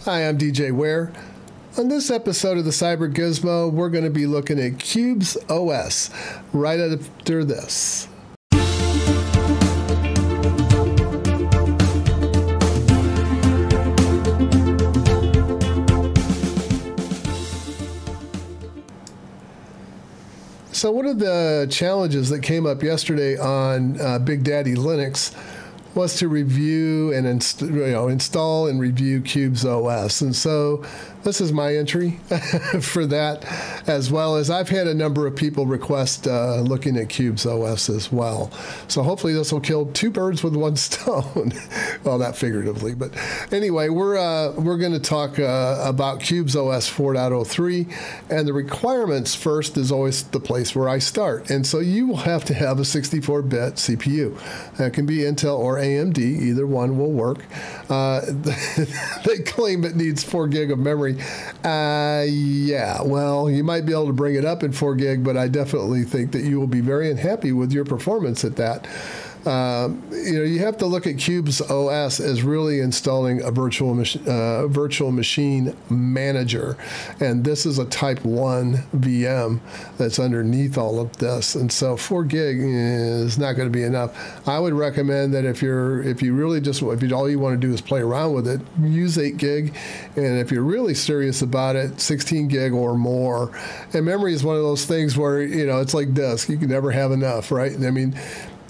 Hi, I'm DJ Ware. On this episode of the CyberGizmo, we're going to be looking at Qubes OS right after this. So one of the challenges that came up yesterday on Big Daddy Linux was to review and install and review Qubes OS. And so this is my entry for that, as well as I've had a number of people request looking at Qubes OS as well. So hopefully this will kill two birds with one stone. Well, not figuratively, but anyway, we're going to talk about Qubes OS 4.03, and the requirements first is always the place where I start. And so you will have to have a 64-bit CPU. That can be Intel or AMD, either one will work. They claim it needs 4 gig of memory. Yeah, well, you might be able to bring it up in 4 gig, but I definitely think that you will be very unhappy with your performance at that. You have to look at Qubes OS as really installing a virtual machine manager, and this is a Type 1 VM that's underneath all of this. And so 4 gig is not going to be enough. I would recommend that if all you want to do is play around with it, use 8 gig, and if you're really serious about it, 16 gig or more. And memory is one of those things where it's like disk; you can never have enough, right? I mean,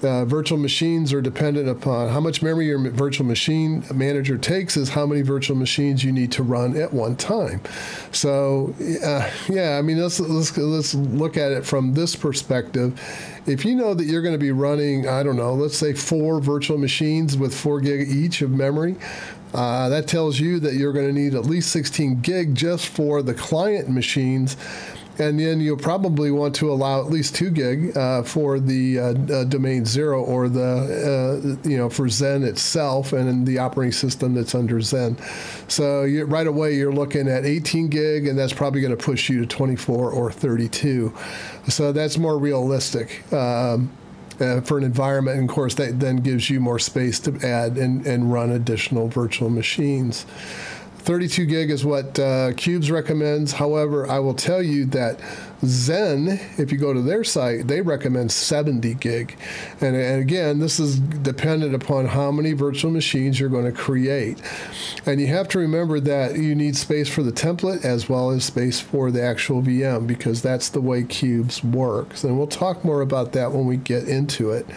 virtual machines are dependent upon how much memory your virtual machine manager takes is how many virtual machines you need to run at one time. So, yeah, I mean, let's look at it from this perspective. If you know that you're going to be running, I don't know, let's say 4 virtual machines with 4 gig each of memory, that tells you that you're going to need at least 16 gig just for the client machines. And then you'll probably want to allow at least 2 gig for the domain 0 or the for Zen itself and in the operating system that's under Zen. So right away you're looking at 18 gig, and that's probably going to push you to 24 or 32. So that's more realistic for an environment. And of course, that then gives you more space to add and run additional virtual machines. 32 gig is what Qubes recommends. However, I will tell you that Zen, if you go to their site, they recommend 70 gig. And again, this is dependent upon how many virtual machines you're going to create. And you have to remember that you need space for the template as well as space for the actual VM, because that's the way Qubes works. And we'll talk more about that when we get into it.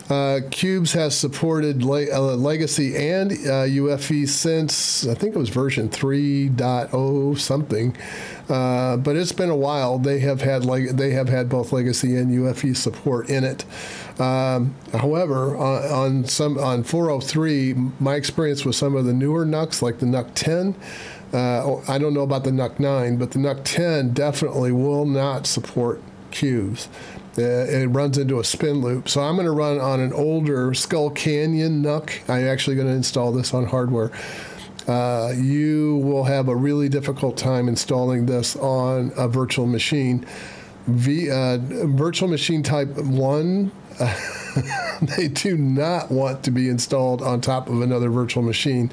Qubes has supported legacy and UEFI since, I think it was version 3.0 something, but it's been a while. They have had both legacy and UEFI support in it. However, on 403, my experience with some of the newer NUCs, like the NUC 10, I don't know about the NUC 9, but the NUC 10 definitely will not support Qubes. It runs into a spin loop. So I'm going to run on an older Skull Canyon NUC. I'm actually going to install this on hardware. You will have a really difficult time installing this on a virtual machine. Virtual machine type 1, they do not want to be installed on top of another virtual machine.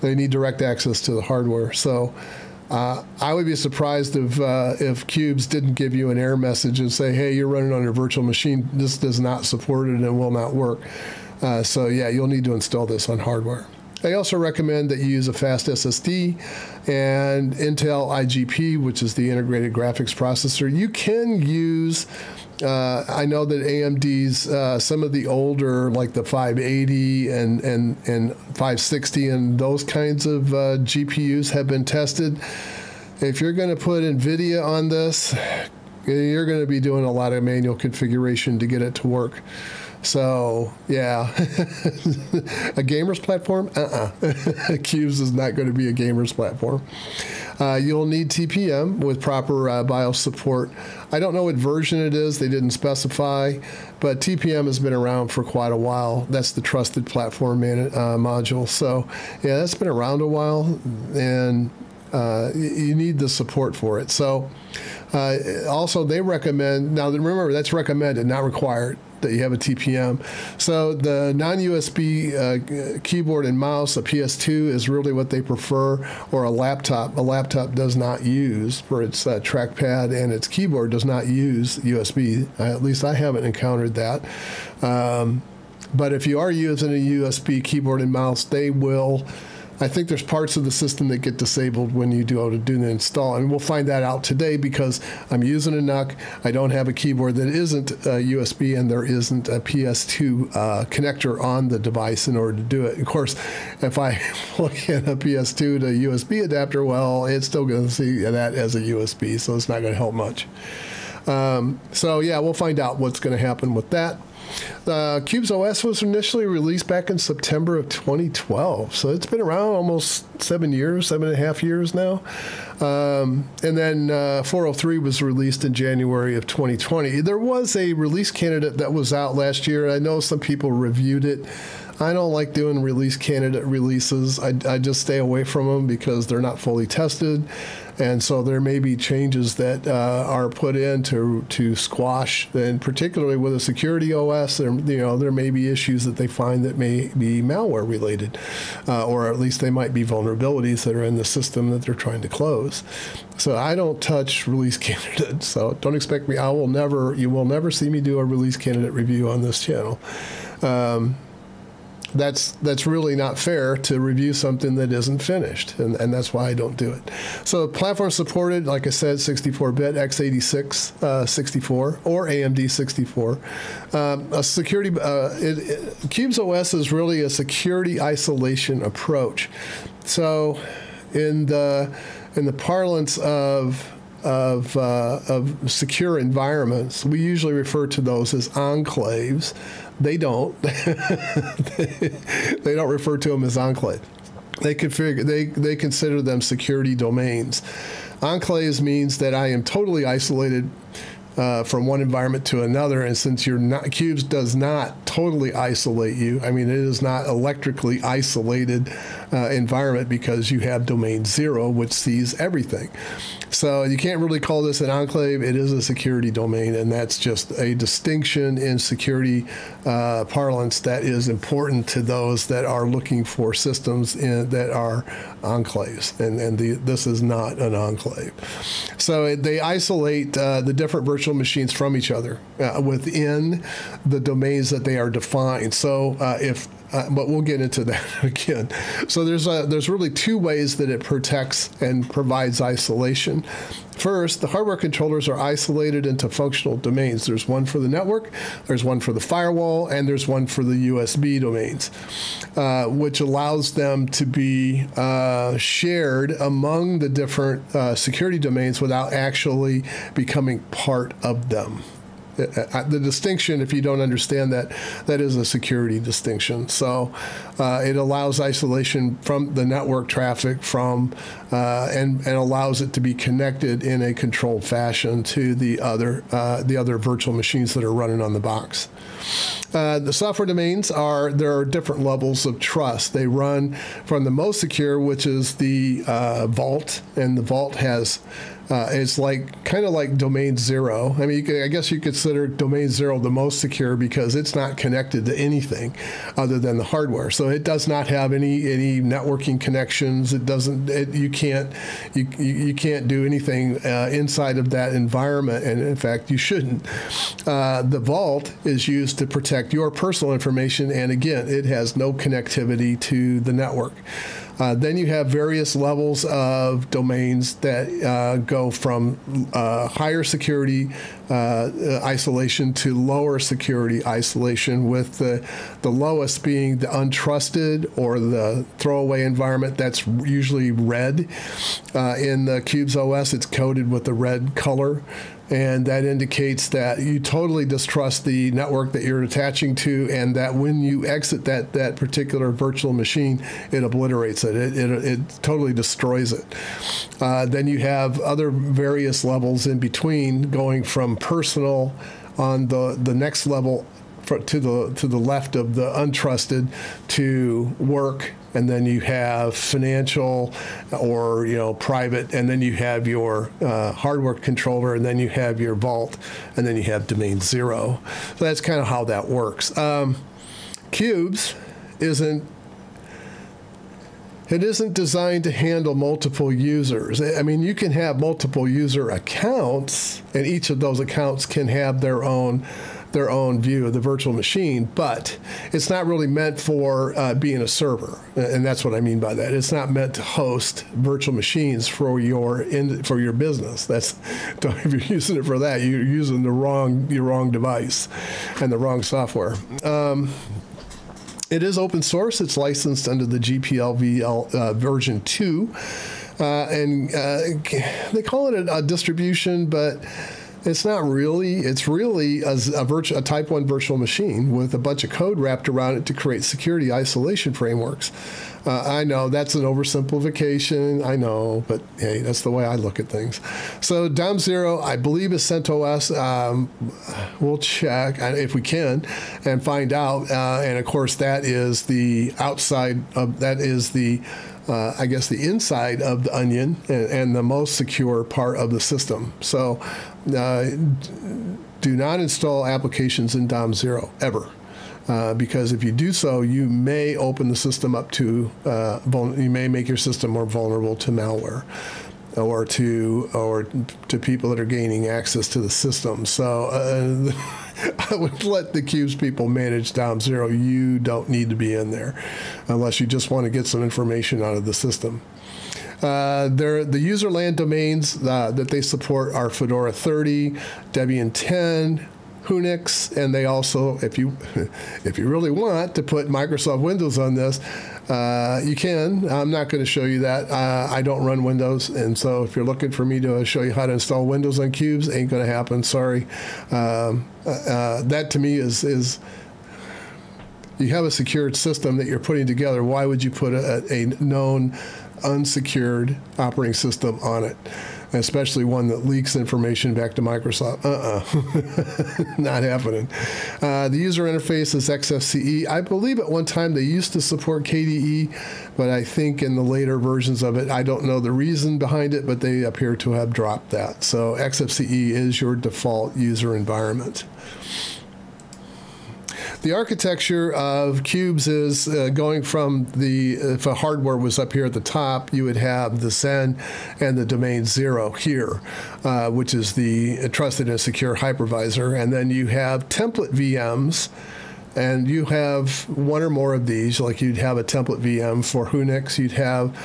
They need direct access to the hardware. So I would be surprised if Qubes didn't give you an error message and say, hey, you're running on your virtual machine. This does not support it and will not work. So yeah, you'll need to install this on hardware. I also recommend that you use a fast SSD and Intel IGP, which is the integrated graphics processor. You can use, I know that AMD's, some of the older, like the 580 and 560 and those kinds of GPUs have been tested. If you're going to put NVIDIA on this, you're going to be doing a lot of manual configuration to get it to work. So, yeah, a gamer's platform? Qubes is not going to be a gamer's platform. You'll need TPM with proper BIOS support. I don't know what version it is. They didn't specify, but TPM has been around for quite a while. That's the Trusted Platform module. So, yeah, that's been around a while, and you need the support for it. So, also, they recommend, now remember, that's recommended, not required. that you have a TPM. So the non-USB keyboard and mouse, a PS2 is really what they prefer, or a laptop. A laptop does not use, for its trackpad and its keyboard, does not use USB. At least I haven't encountered that. But if you are using a USB keyboard and mouse, they will. I think there's parts of the system that get disabled when you do the install. And we'll find that out today because I'm using a NUC. I don't have a keyboard that isn't USB, and there isn't a PS2 connector on the device in order to do it. Of course, if I look at a PS2 to USB adapter, well, it's still going to see that as a USB, so it's not going to help much. So yeah, we'll find out what's going to happen with that. Qubes OS was initially released back in September of 2012, so it's been around almost 7.5 years now. And then 403 was released in January of 2020. There was a release candidate that was out last year. I know some people reviewed it. I don't like doing release candidate releases. I just stay away from them because they're not fully tested. And so there may be changes that are put in to squash, and particularly with a security OS, there may be issues that they find that may be malware related, or at least they might be vulnerabilities that are in the system that they're trying to close. So I don't touch release candidates. So don't expect me. You will never see me do a release candidate review on this channel. That's really not fair to review something that isn't finished, and that's why I don't do it. So platform supported, like I said, 64-bit, x86 64, or AMD 64. A security Qubes OS is really a security isolation approach. So in the parlance of secure environments, we usually refer to those as enclaves. They don't. They don't refer to them as enclave. They consider them security domains. Enclaves means that I am totally isolated from one environment to another, and since Qubes does not totally isolate you, I mean, it is not electrically isolated environment because you have domain 0, which sees everything. So you can't really call this an enclave. It is a security domain, and that's just a distinction in security parlance that is important to those that are looking for systems that are enclaves, and this is not an enclave. So they isolate the different virtual machines from each other within the domains that they are defined. So but we'll get into that again. So there's really two ways that it protects and provides isolation. First, the hardware controllers are isolated into functional domains. There's one for the network, there's one for the firewall, and there's one for the USB domains, which allows them to be shared among the different security domains without actually becoming part of them. The distinction, if you don't understand that, that is a security distinction. So it allows isolation from the network traffic and allows it to be connected in a controlled fashion to the other virtual machines that are running on the box. The software domains there are different levels of trust. They run from the most secure, which is the vault, and the vault has it's kind of like domain 0. I mean, I guess you consider domain 0 the most secure because it's not connected to anything other than the hardware. So it does not have any networking connections. It doesn't. You can't do anything inside of that environment, and in fact, you shouldn't. The vault is used to protect your personal information, and again, it has no connectivity to the network. Then you have various levels of domains that go from higher security isolation to lower security isolation, with the lowest being the untrusted or the throwaway environment. That's usually red. In the Qubes OS, it's coded with the red color. And that indicates that you totally distrust the network that you're attaching to, and that when you exit that particular virtual machine, it obliterates it. It totally destroys it. Then you have other various levels in between, going from personal on the next level to the left of the untrusted to work, and then you have financial or private, and then you have your hardware controller, and then you have your vault, and then you have domain 0. So that's kind of how that works. Qubes isn't designed to handle multiple users. I mean, you can have multiple user accounts, and each of those accounts can have their own view of the virtual machine, but it's not really meant for being a server, and that's what I mean by that. It's not meant to host virtual machines for your business. If you're using it for that, you're using your wrong device and the wrong software. It is open source. It's licensed under the GPL version 2, and they call it a distribution, but it's not really. It's really a Type 1 virtual machine with a bunch of code wrapped around it to create security isolation frameworks. I know that's an oversimplification, I know, but hey, that's the way I look at things. So DOM0, I believe, is CentOS. We'll check if we can and find out. And of course, that is the outside of, that is the, I guess, the inside of the onion and the most secure part of the system. So do not install applications in DOM0 ever. Because if you do so, you may open the system up to, you may make your system more vulnerable to malware or to people that are gaining access to the system. So I would let the Qubes people manage DOM0. You don't need to be in there unless you just want to get some information out of the system. The user land domains that they support are Fedora 30, Debian 10, Unix, and they also, if you really want to put Microsoft Windows on this, you can. I'm not going to show you that. I don't run Windows, and so if you're looking for me to show you how to install Windows on Qubes, ain't going to happen. Sorry. That to me is you have a secured system that you're putting together. Why would you put a known unsecured operating system on it? Especially one that leaks information back to Microsoft. Not happening. The user interface is XFCE. I believe at one time they used to support KDE, but I think in the later versions of it, I don't know the reason behind it, but they appear to have dropped that. So XFCE is your default user environment. The architecture of Qubes is going from if a hardware was up here at the top, you would have the Zen and the domain 0 here, which is the trusted and secure hypervisor. And then you have template VMs, and you have one or more of these. Like you'd have a template VM for Unix. You'd have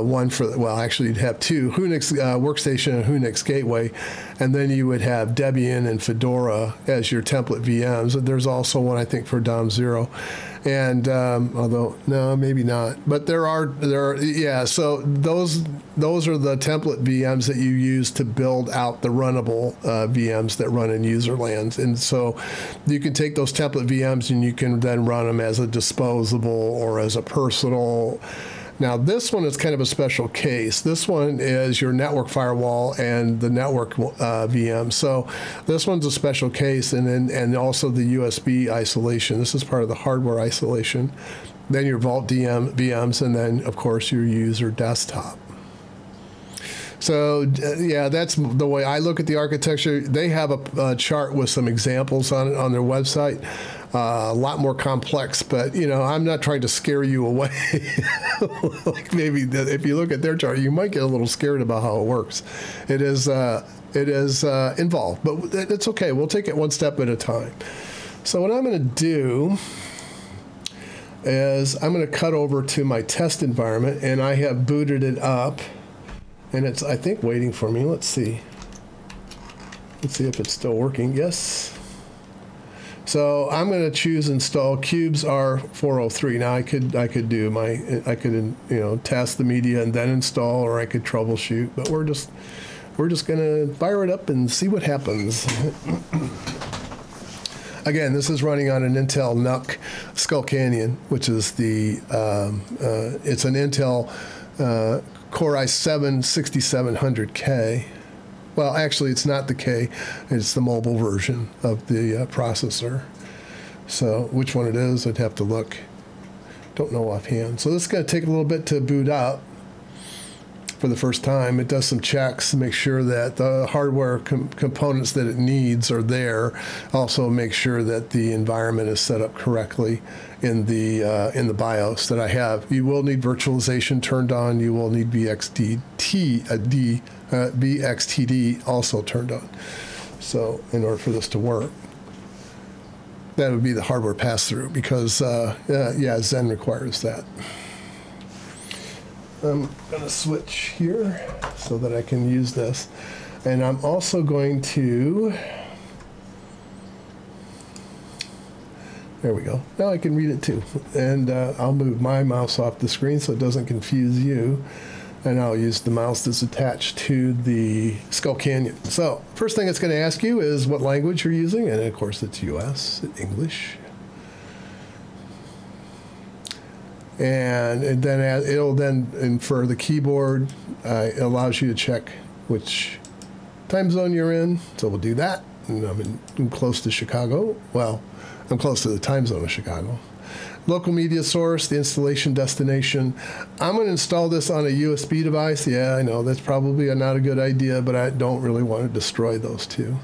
one for, well, actually you'd have two, Unix Workstation and Unix Gateway. And then you would have Debian and Fedora as your template VMs. There's also one, I think, for DOM0. And although, no, maybe not. But there are, yeah, so those are the template VMs that you use to build out the runnable VMs that run in user lands. And so you can take those template VMs and you can then run them as a disposable or as a personal. Now, this one is kind of a special case. This one is your network firewall and the network VM. So this one's a special case, and also the USB isolation. This is part of the hardware isolation. Then your Vault VMs, and then, of course, your user desktop. So, yeah, that's the way I look at the architecture. They have a chart with some examples on it on their website. A lot more complex, but, you know, I'm not trying to scare you away. Like maybe if you look at their chart, you might get a little scared about how it works. It is involved, but it's okay. We'll take it one step at a time. So what I'm going to do is I'm going to cut over to my test environment, and I have booted it up. And it's, I think, waiting for me. Let's see. Let's see if it's still working. Yes. So I'm going to choose install Qubes R403. Now I could do my, I could, you know, test the media and then install, or I could troubleshoot. But we're just going to fire it up and see what happens. Again, this is running on an Intel NUC Skull Canyon, which is the it's an Intel Core i7 6700K. Well, actually, it's not the K. It's the mobile version of the processor. So which one it is, I'd have to look. Don't know offhand. So this is going to take a little bit to boot up for the first time. It does some checks to make sure that the hardware components that it needs are there. Also make sure that the environment is set up correctly in the BIOS that I have. You will need virtualization turned on. You will need VXTD also turned on. So in order for this to work, that would be the hardware pass-through, because yeah, Zen requires that. I'm going to switch here so that I can use this. And I'm also going to, there we go. Now I can read it too. And I'll move my mouse off the screen so it doesn't confuse you. And I'll use the mouse that's attached to the Skull Canyon. So first thing it's going to ask you is what language you're using. And of course it's US, English. And then it'll then infer the keyboard. It allows you to check which time zone you're in. So we'll do that. And I'm close to Chicago. Well, I'm close to the time zone of Chicago. Local media source, the installation destination. I'm going to install this on a USB device. Yeah, I know that's probably not a good idea, but I don't really want to destroy those two.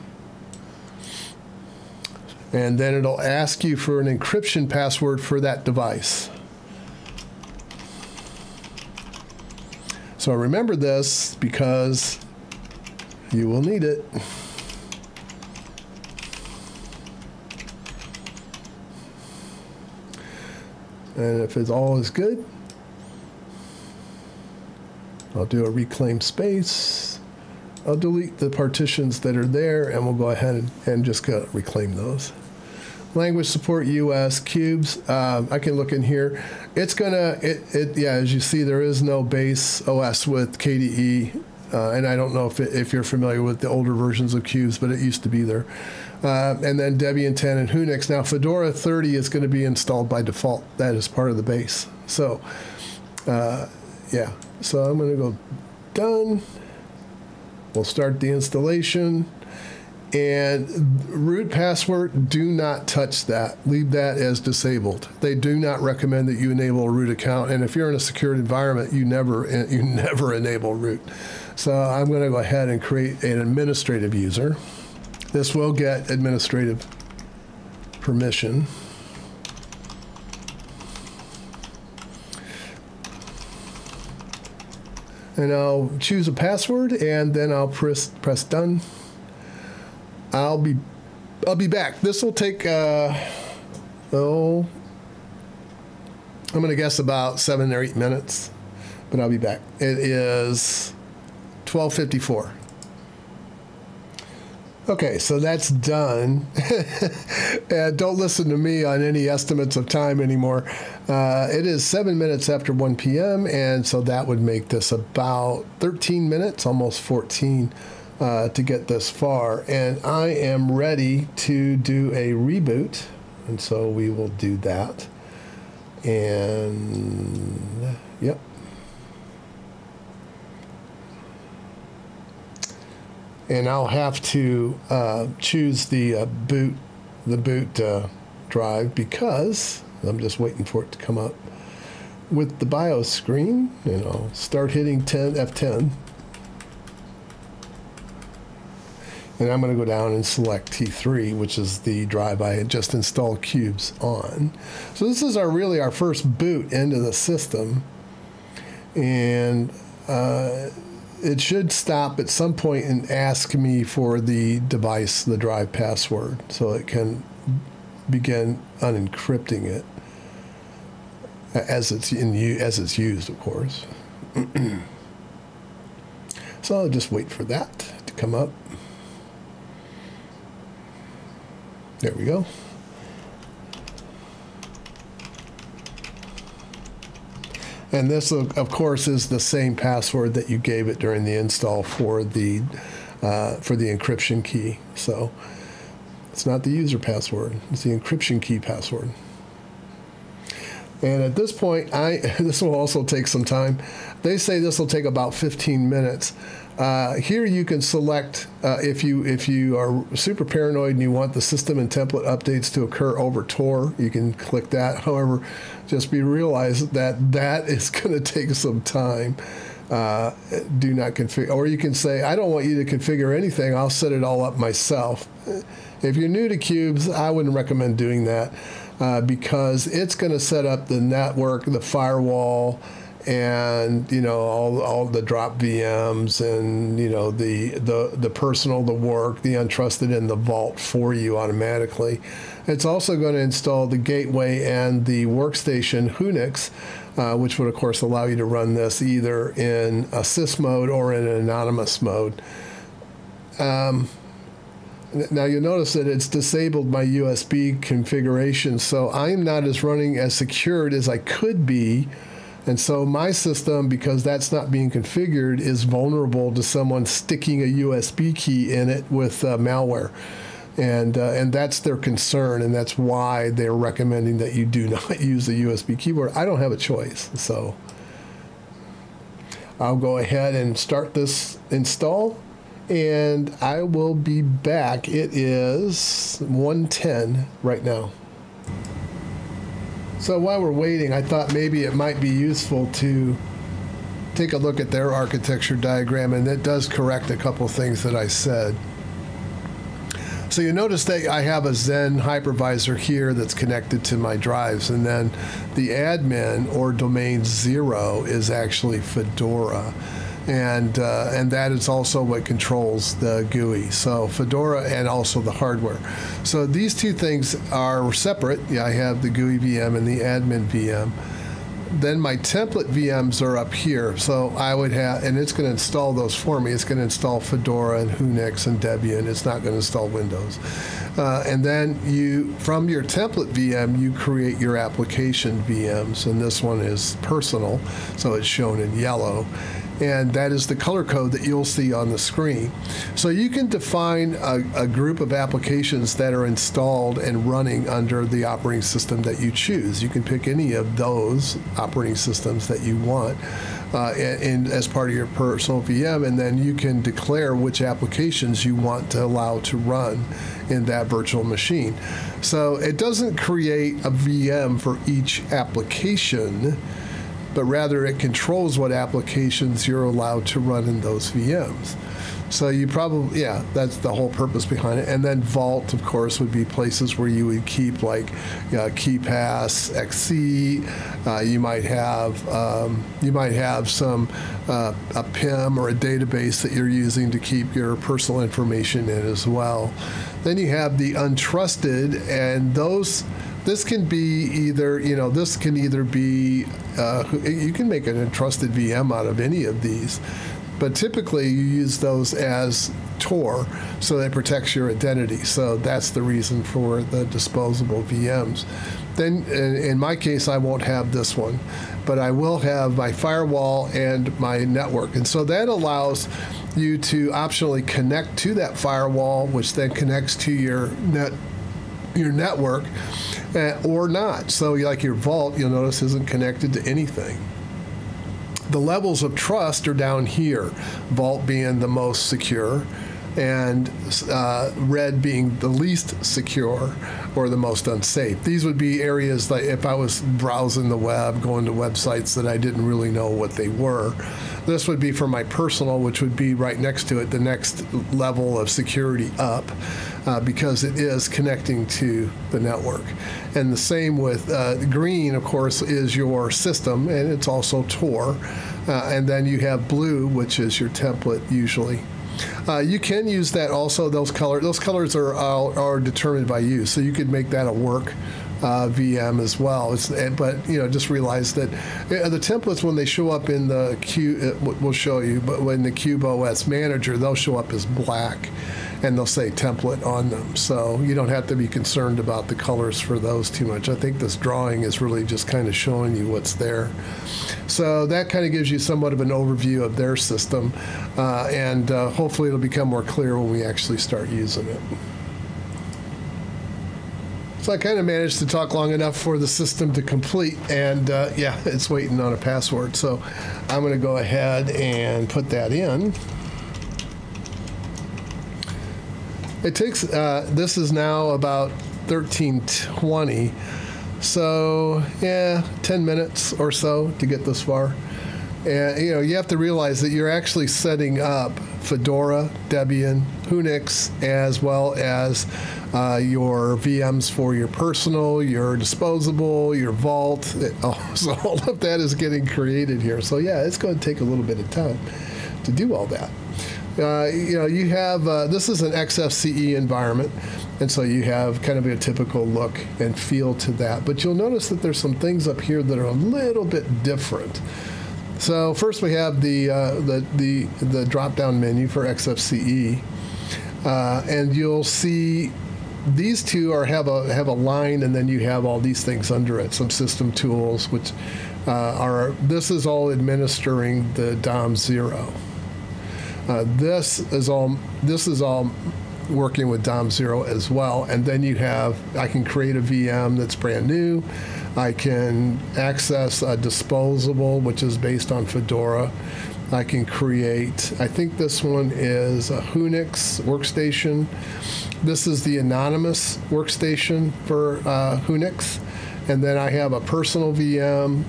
And then it'll ask you for an encryption password for that device. So remember this, because you will need it. And if it's all is good, I'll do a reclaim space. I'll delete the partitions that are there, and we'll go ahead and just reclaim those. Language support US, Qubes. I can look in here. It's gonna, yeah, as you see, there is no base OS with KDE, and I don't know if you're familiar with the older versions of Qubes, but it used to be there. And then Debian 10 and Unix. Now Fedora 30 is going to be installed by default. That is part of the base. So, yeah. So I'm going to go done. We'll start the installation. And root password, do not touch that. Leave that as disabled. They do not recommend that you enable a root account. And if you're in a secured environment, you never enable root. So I'm going to go ahead and create an administrative user. This will get administrative permission. And I'll choose a password, and then I'll press done. I'll be back. This will take I'm going to guess about 7 or 8 minutes, but I'll be back. It is 12:54. Okay, so that's done. And don't listen to me on any estimates of time anymore. It is 7 minutes after 1 p.m., and so that would make this about 13 minutes, almost 14, to get this far. And I am ready to do a reboot, and so we will do that. And, yep. And I'll have to choose the boot drive, because I'm just waiting for it to come up with the BIOS screen. And I'll start hitting F10. And I'm going to go down and select T3, which is the drive I had just installed Qubes on. So this is really our first boot into the system. And it should stop at some point and ask me for the device, the drive password, so it can begin unencrypting it as it's used, of course. So I'll just wait for that to come up. There we go. And this, of course, is the same password that you gave it during the install for the encryption key. So it's not the user password; it's the encryption key password. And at this point, this will also take some time. They say this will take about 15 minutes. Here you can select if you are super paranoid and you want the system and template updates to occur over Tor, you can click that. However, just realize that that is going to take some time. Do not configure, or you can say, I don't want you to configure anything. I'll set it all up myself. If you're new to Qubes, I wouldn't recommend doing that because it's going to set up the network, the firewall, and all the drop VMs, and the personal, the work, the untrusted, and the vault for you automatically. It's also going to install the gateway and the workstation Unix, which would of course allow you to run this either in a sys mode or in an anonymous mode. Now you'll notice that it's disabled my USB configuration, so I'm not running as secured as I could be. And so my system, because that's not being configured, is vulnerable to someone sticking a USB key in it with malware. And that's their concern, and that's why they're recommending that you do not use a USB keyboard. I don't have a choice, so I'll go ahead and start this install, and I will be back. It is 1:10 right now. So while we're waiting, I thought maybe it might be useful to take a look at their architecture diagram, and it does correct a couple things that I said. So you notice that I have a Zen hypervisor here that's connected to my drives, and then the admin or domain 0 is actually Fedora. And that is also what controls the GUI. So Fedora and also the hardware. So these two things are separate. Yeah, I have the GUI VM and the admin VM. Then my template VMs are up here. So I would have, and it's going to install those for me. It's going to install Fedora and Unix and Debian. It's not going to install Windows. And then from your template VM, you create your application VMs. And this one is personal, so it's shown in yellow. And that is the color code that you'll see on the screen. So you can define a group of applications that are installed and running under the operating system that you choose. You can pick any of those operating systems that you want as part of your personal VM, and then you can declare which applications you want to allow to run in that virtual machine. So it doesn't create a VM for each application, but rather it controls what applications you're allowed to run in those VMs. So you probably, yeah, that's the whole purpose behind it. And then Vault, of course, would be places where you would keep like KeyPass, XC. You might have some a PIM or a database that you're using to keep your personal information in as well. Then you have the untrusted, and those. This can be either, this can either be, you can make an untrusted VM out of any of these, but typically you use those as Tor, so that protects your identity. So that's the reason for the disposable VMs. Then in my case, I won't have this one, but I will have my firewall and my network. And so that allows you to optionally connect to that firewall, which then connects to your network, or not. So like your Vault, you'll notice, isn't connected to anything. The levels of trust are down here, Vault being the most secure, and red being the least secure or the most unsafe. These would be areas like if I was browsing the web, going to websites that I didn't really know what they were. This would be for my personal, which would be right next to it, the next level of security up, because it is connecting to the network. And the same with green, of course, is your system, and it's also Tor. And then you have blue, which is your template usually. You can use that also. Those colors are determined by you, so you could make that a work VM as well. But just realize that the templates, when they show up in the we'll show you, but when the Qubes OS manager, they'll show up as black, and they'll say template on them. So you don't have to be concerned about the colors for those too much. I think this drawing is really just kind of showing you what's there. So that kind of gives you somewhat of an overview of their system, and hopefully it'll become more clear when we actually start using it. So I kind of managed to talk long enough for the system to complete, and yeah, it's waiting on a password. So I'm going to go ahead and put that in. it takes, this is now about 1320. So, yeah, 10 minutes or so to get this far. And, you have to realize that you're actually setting up Fedora, Debian, Unix, as well as your VMs for your personal, your disposable, your vault. So all of that is getting created here. So, yeah, it's going to take a little bit of time to do all that. You have, this is an XFCE environment, and so you have kind of a typical look and feel to that. But you'll notice that there's some things up here that are a little bit different. So first we have the drop-down menu for XFCE, and you'll see these two have a line, and then you have all these things under it, some system tools, which this is all administering the DOM0. This is all working with DOM0 as well, and then I can create a VM that's brand new. I can access a disposable, which is based on Fedora. I can create, I think this one is a Unix workstation. This is the anonymous workstation for Unix. And then I have a personal VM.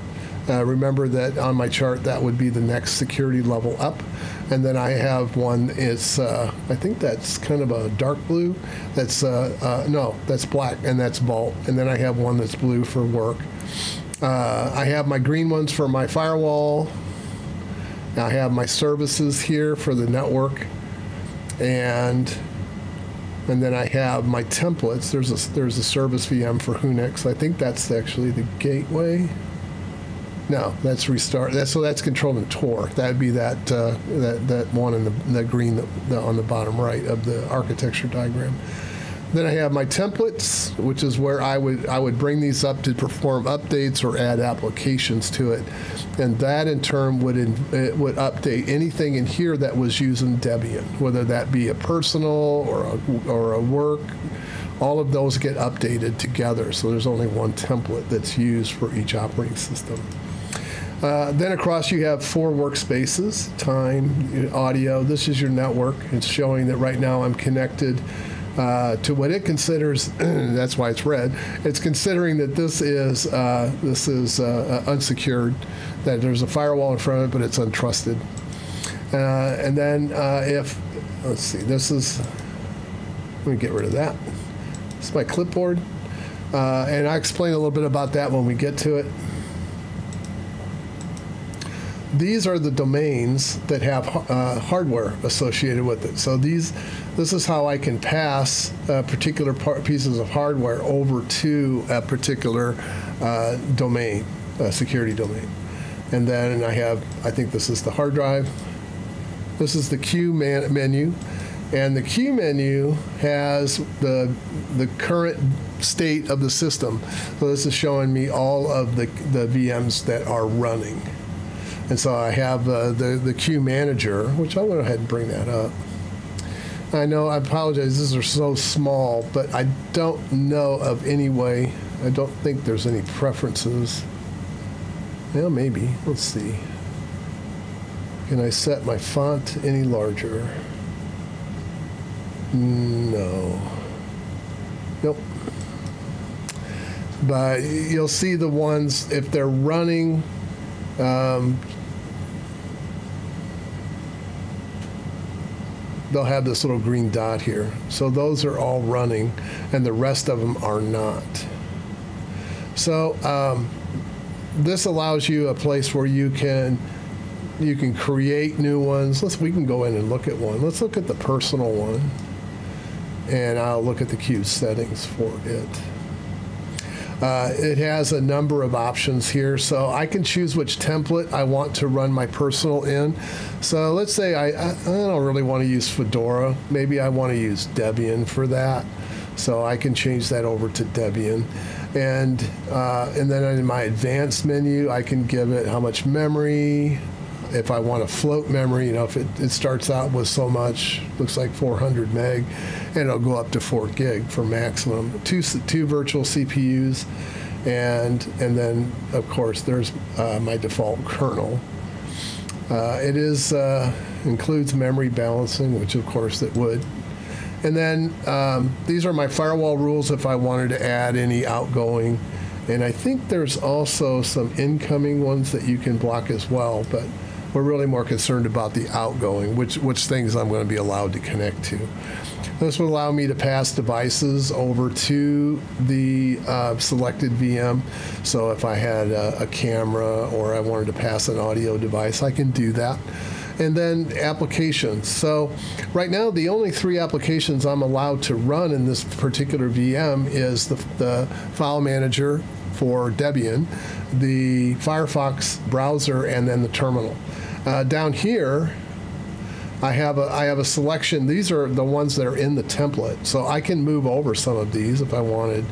Remember that on my chart, that would be the next security level up. And then I have one, it's, I think that's kind of a dark blue. That's, no, that's black, and that's Vault. And then I have one that's blue for work. I have my green ones for my firewall. I have my services here for the network. And then I have my templates. There's a service VM for Unix. I think that's actually the gateway. No, that's restart. So that's controlled in Tor. That would be that that one in the green on the bottom right of the architecture diagram. Then I have my templates, which is where I would bring these up to perform updates or add applications to it, and that in turn would update anything in here that was using Debian, whether that be a personal or a work. All of those get updated together, so there's only one template that's used for each operating system. Then across you have 4 workspaces, time, audio. This is your network. It's showing that right now I'm connected to what it considers, that's why it's red, it's considering that this is unsecured, that there's a firewall in front of it, but it's untrusted. And then let's see, let me get rid of that. It's my clipboard. And I'll explain a little bit about that when we get to it. These are the domains that have hardware associated with it. So this is how I can pass particular pieces of hardware over to a particular domain, security domain. And then I think this is the hard drive. This is the QMan menu. And the Q menu has the current state of the system. So this is showing me all of the VMs that are running. And so I have the Q manager, which I'll go ahead and bring that up. I know, I apologize, these are so small, but I don't know of any way, I don't think there's any preferences. Well, maybe, let's see. Can I set my font any larger? No. Nope. But you'll see the ones, if they're running, they'll have this little green dot here. So those are all running, and the rest of them are not. So this allows you a place where you can create new ones. We can go in and look at one. Let's look at the personal one, and I'll look at the Qubes settings for it. It has a number of options here, so I can choose which template I want to run my personal in. So let's say I don't really want to use Fedora. Maybe I want to use Debian for that. So I can change that over to Debian. And then in my advanced menu, I can give it how much memory. If I want to float memory, if it starts out with so much, looks like 400 meg, and it'll go up to 4 gig for maximum. Two virtual CPUs, and then of course there's my default kernel. It includes memory balancing, which of course it would, And then these are my firewall rules if I wanted to add any outgoing. And I think there's also some incoming ones that you can block as well, but we're really more concerned about the outgoing, which things I'm going to be allowed to connect to. This will allow me to pass devices over to the selected VM. So if I had a camera or I wanted to pass an audio device, I can do that. And then applications. So right now, the only 3 applications I'm allowed to run in this particular VM is the file manager for Debian, the Firefox browser, and then the terminal. Down here, I have a selection. These are the ones that are in the template. So I can move over some of these if I wanted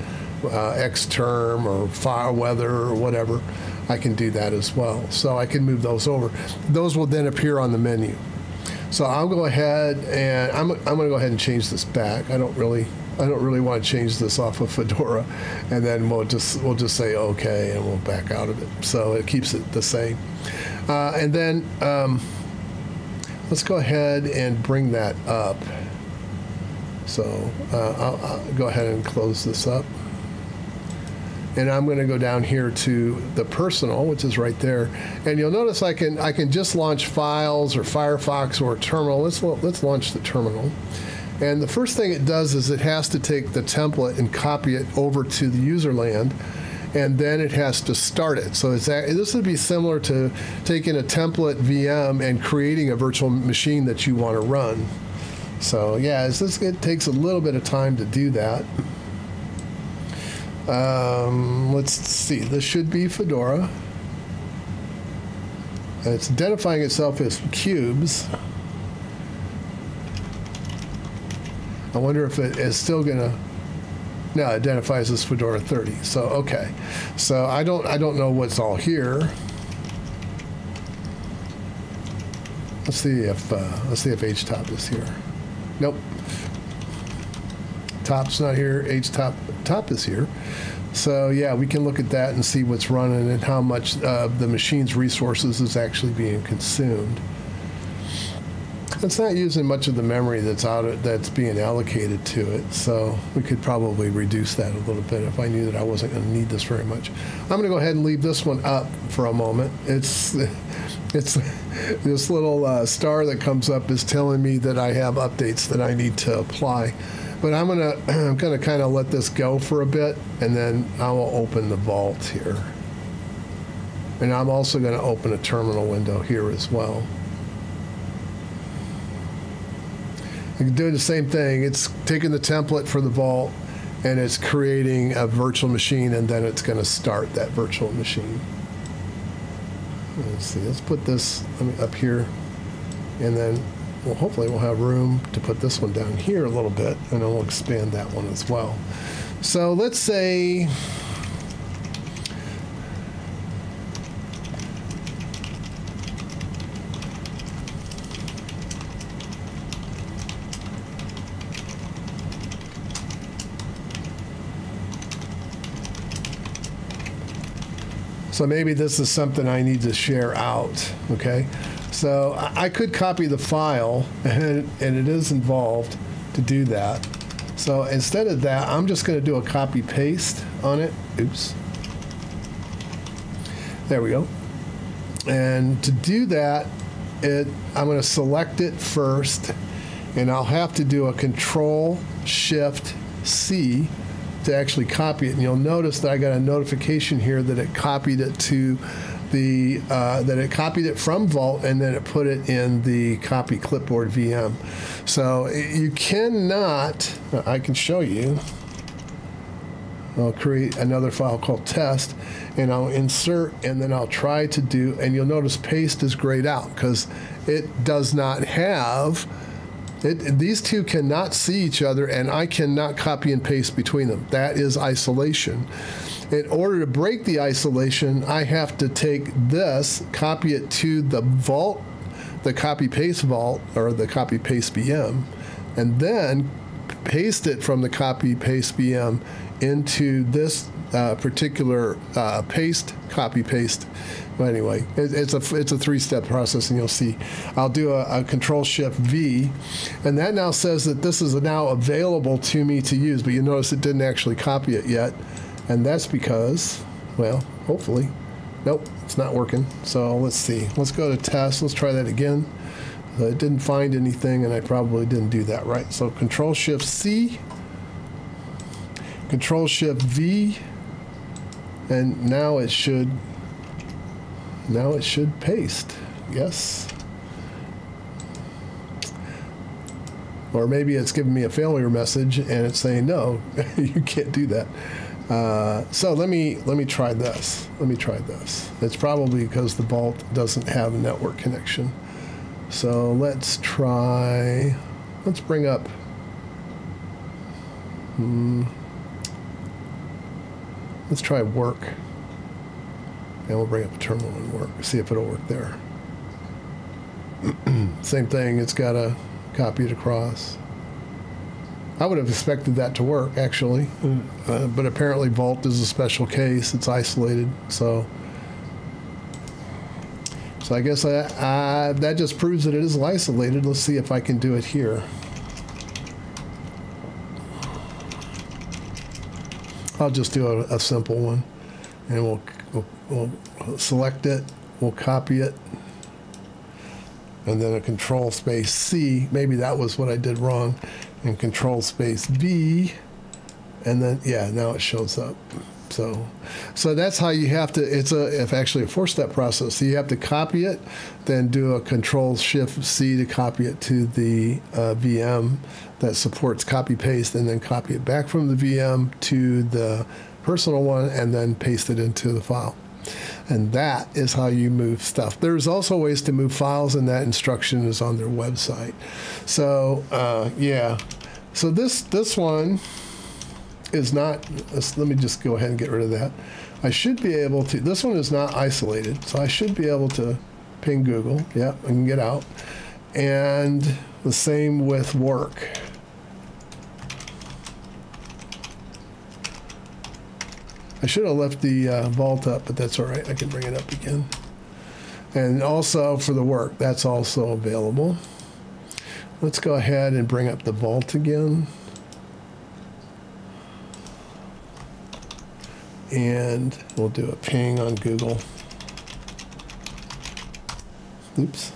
Xterm or file weather or whatever. I can do that as well. So I can move those over. Those will then appear on the menu. So I'll go ahead and I'm going to go ahead and change this back. I don't really want to change this off of Fedora, and then we'll just say OK and we'll back out of it. So it keeps it the same. And then let's go ahead and bring that up. So I'll go ahead and close this up. And I'm going to go down here to the personal, which is right there. And you'll notice I can just launch files or Firefox or terminal. Let's launch the terminal. And the first thing it does is it has to take the template and copy it over to the user land, and then it has to start it. So this would be similar to taking a template VM and creating a virtual machine that you want to run. So yeah, it takes a little bit of time to do that. Let's see, this should be Fedora. And it's identifying itself as Qubes. I wonder if it is still gonna. No, it identifies as Fedora 30. So okay, so I don't know what's all here. Let's see if HTOP is here. Nope. Top's not here. Top is here. So yeah, we can look at that and see what's running and how much the machine's resources is actually being consumed. It's not using much of the memory that's being allocated to it, so we could probably reduce that a little bit if I knew that I wasn't going to need this very much. I'm going to go ahead and leave this one up for a moment. It's this little star that comes up is telling me that I have updates that I need to apply. But I'm gonna kind of let this go for a bit, and then I will open the vault here. And I'm also going to open a terminal window here as well. You can do the same thing. It's taking the template for the vault, and it's creating a virtual machine, and then it's going to start that virtual machine. Let's see. Let's put this up here, and then hopefully we'll have room to put this one down here a little bit, and then we'll expand that one as well. So let's say maybe this is something I need to share out, okay? So I could copy the file, and it is involved to do that. So instead of that, I'm just going to do a copy-paste on it. Oops. There we go. And to do that, I'm going to select it first, and I'll have to do a Control-Shift-C to actually copy it. And you'll notice that I got a notification here that it copied it to that it copied it from Vault, and then it put it in the copy clipboard VM. So you cannot, I can show you. I'll create another file called test, and I'll insert, and then I'll try to do, and you'll notice paste is grayed out because it does not have, these two cannot see each other, and I cannot copy and paste between them. That is isolation. In order to break the isolation, I have to take this, copy it to the vault, the copy-paste vault, or the copy-paste VM, and then paste it from the copy-paste VM into this particular paste, copy, paste. But anyway, it's a three-step process, and you'll see. I'll do a Control-Shift-V, and that now says that this is now available to me to use, but you notice it didn't actually copy it yet, and that's because, well, hopefully, nope, it's not working. So let's see. Let's go to test. Let's try that again. It didn't find anything, and I probably didn't do that right. So Control-Shift-C, Control-Shift-V, and now it should paste. Yes. Or maybe it's giving me a failure message and it's saying no, you can't do that. So let me try this. Let me try this. It's probably because the Vault doesn't have a network connection. So let's try. Let's bring up. Let's try work. And we'll bring up the terminal and work, see if it'll work there. Same thing, it's got to copy it across. I would have expected that to work, actually. But apparently Vault is a special case, it's isolated. So I guess that just proves that it is isolated. Let's see if I can do it here. I'll just do a simple one. And we'll select it, we'll copy it, and then a Control-Space-C, maybe that was what I did wrong, and Control-Space-V, and then, yeah, now it shows up. So that's how you have to, it's actually a four-step process. So you have to copy it, then do a Control-Shift-C to copy it to the VM that supports copy-paste, and then copy it back from the VM to the personal one, and then paste it into the file. And that is how you move stuff. There's also ways to move files, and that instruction is on their website. So yeah, so this one is not, let me just go ahead and get rid of that. I should be able to, this one is not isolated, so I should be able to ping Google. Yeah, I can get out. And the same with work. I should have left the Vault up, but that's all right. I can bring it up again. And also for the work, that's also available. Let's go ahead and bring up the Vault again. And we'll do a ping on Google. Oops.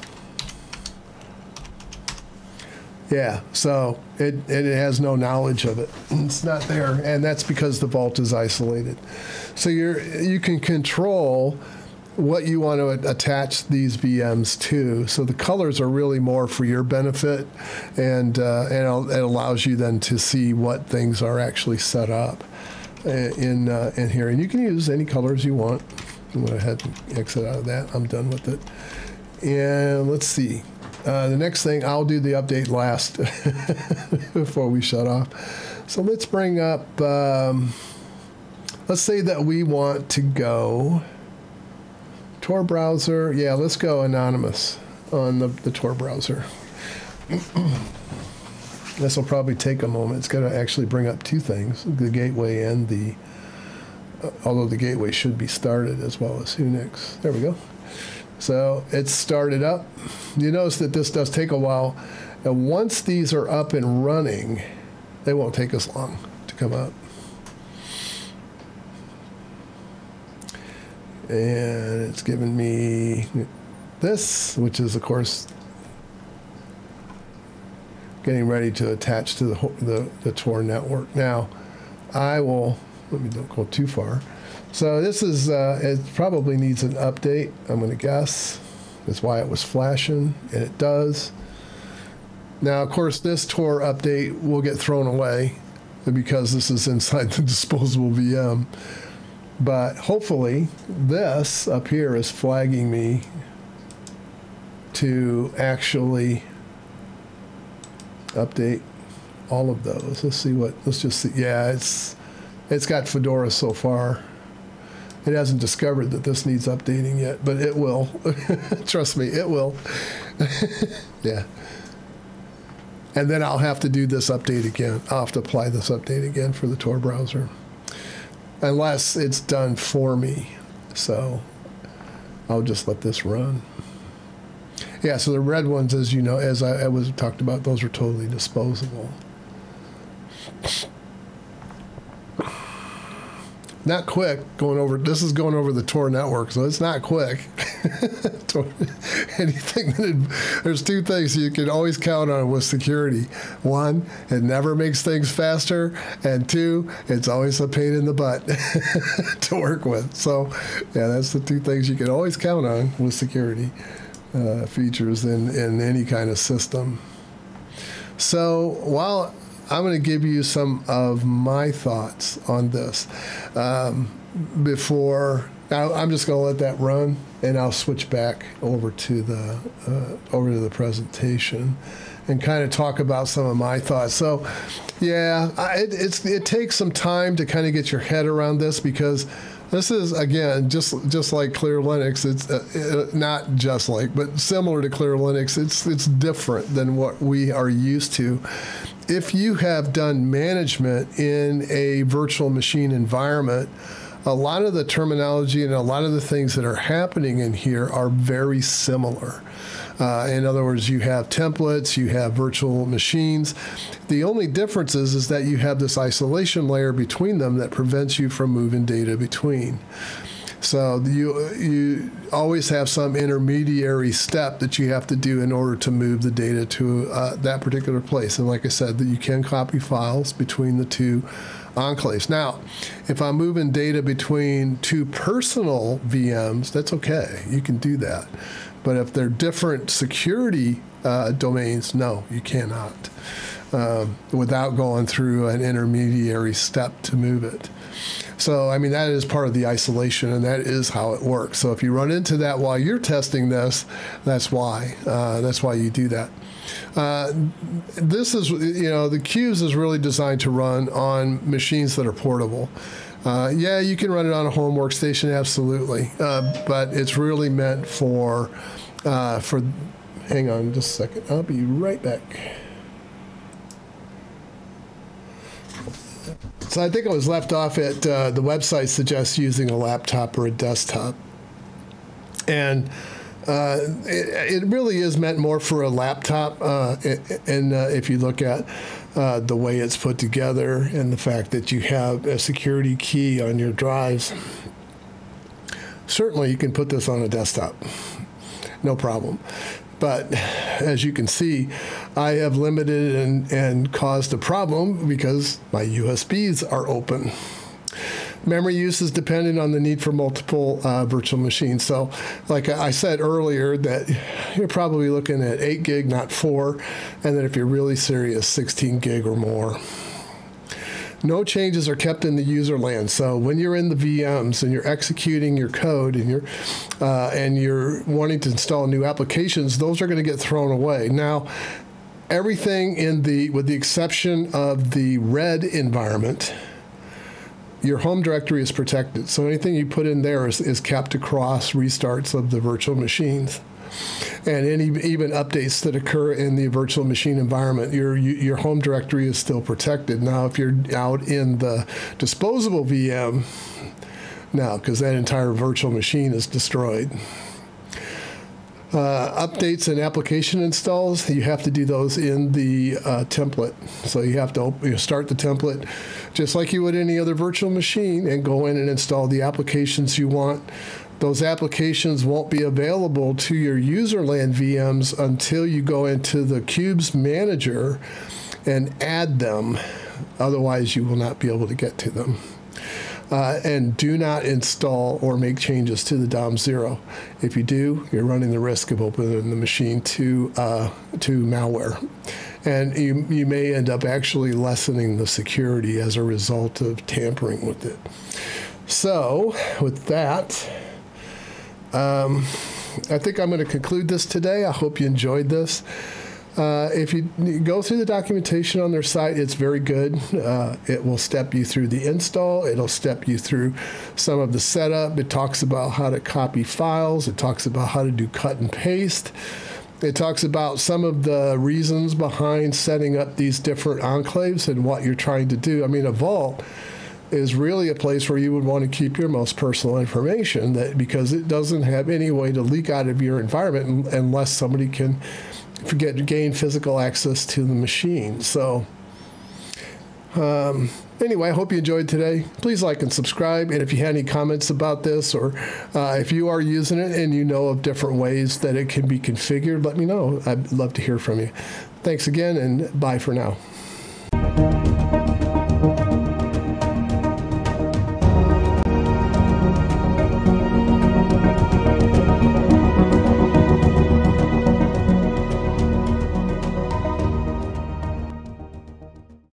Yeah, so it has no knowledge of it. It's not there, and that's because the Vault is isolated. So you can control what you want to attach these VMs to. So the colors are really more for your benefit, and it allows you then to see what things are actually set up in here. And you can use any colors you want. I'm going to go ahead and exit out of that. I'm done with it. And let's see. The next thing, I'll do the update last before we shut off. So let's bring up, let's say that we want to go Tor Browser. Yeah, let's go anonymous on the Tor Browser. This will probably take a moment. It's going to actually bring up two things, the gateway and the, although the gateway should be started as well as Unix. There we go. So it's started up. You notice that this does take a while. And once these are up and running, they won't take us long to come up. And it's given me this, which is, of course, getting ready to attach to the Tor network. Now, I will, let me don't go too far. So this is, it probably needs an update, I'm going to guess. That's why it was flashing, and it does. Now, of course, this Tor update will get thrown away because this is inside the disposable VM. But hopefully, this up here is flagging me to actually update all of those. Let's see what, let's just see. Yeah, it's got Fedora so far. It hasn't discovered that this needs updating yet, but it will. Trust me, it will. Yeah. And then I'll have to do this update again. I'll have to apply this update again for the Tor browser. unless it's done for me. So I'll just let this run. Yeah, so the red ones, as you know, as I was talked about, those are totally disposable. Not quick going over. This is going over the Tor network, so it's not quick. There's two things you can always count on with security. One, it never makes things faster, and two, it's always a pain in the butt to work with. So, yeah, that's the two things you can always count on with security features in any kind of system. So, while I'm going to give you some of my thoughts on this. I'm just going to let that run, and I'll switch back over to the presentation and kind of talk about some of my thoughts. So, yeah, it takes some time to kind of get your head around this, because this is, again, just like Clear Linux. It's not just like, but similar to Clear Linux. It's different than what we are used to. If you have done management in a virtual machine environment, a lot of the terminology and a lot of the things that are happening in here are very similar. In other words, you have templates, you have virtual machines. The only difference is that you have this isolation layer between them that prevents you from moving data between. So you always have some intermediary step that you have to do in order to move the data to that particular place. And like I said, that you can copy files between the two enclaves. Now, if I'm moving data between two personal VMs, that's okay. You can do that. But if they're different security domains, no, you cannot, without going through an intermediary step to move it. So, I mean, that is part of the isolation, and that is how it works. So if you run into that while you're testing this, that's why. That's why you do that. This is, the Qubes is really designed to run on machines that are portable. Yeah, you can run it on a home workstation, absolutely. But it's really meant for, hang on just a second. I'll be right back. So I think I was left off at the website suggests using a laptop or a desktop. And it really is meant more for a laptop. And if you look at the way it's put together and the fact that you have a security key on your drives, certainly you can put this on a desktop. No problem. But as you can see, I have limited and caused a problem because my USBs are open. Memory use is dependent on the need for multiple virtual machines. So like I said earlier, that you're probably looking at 8 gig, not 4, and then if you're really serious, 16 gig or more. No changes are kept in the user land. So when you're in the VMs and you're executing your code and you're wanting to install new applications, those are going to get thrown away. Now, everything with the exception of the red environment, your home directory is protected. So anything you put in there is kept across restarts of the virtual machines. And even updates that occur in the virtual machine environment, your home directory is still protected. Now, if you're out in the disposable VM, no, because that entire virtual machine is destroyed. Updates and application installs, you have to do those in the template. So you have to start the template just like you would any other virtual machine and go in and install the applications you want. Those applications won't be available to your user land VMs until you go into the Qubes manager and add them. Otherwise, you will not be able to get to them. And do not install or make changes to the DOM0. If you do, you're running the risk of opening the machine to malware. And you may end up actually lessening the security as a result of tampering with it. So, with that, I think I'm going to conclude this today. I hope you enjoyed this. If you go through the documentation on their site, it's very good. It will step you through the install. It'll step you through some of the setup. It talks about how to copy files. It talks about how to do cut and paste. It talks about some of the reasons behind setting up these different enclaves and what you're trying to do. I mean, a vault, is really a place where you would want to keep your most personal information, because it doesn't have any way to leak out of your environment unless somebody can gain physical access to the machine. So anyway, I hope you enjoyed today. Please like and subscribe. And if you had any comments about this, or if you are using it and you know of different ways that it can be configured, let me know. I'd love to hear from you. Thanks again, and bye for now.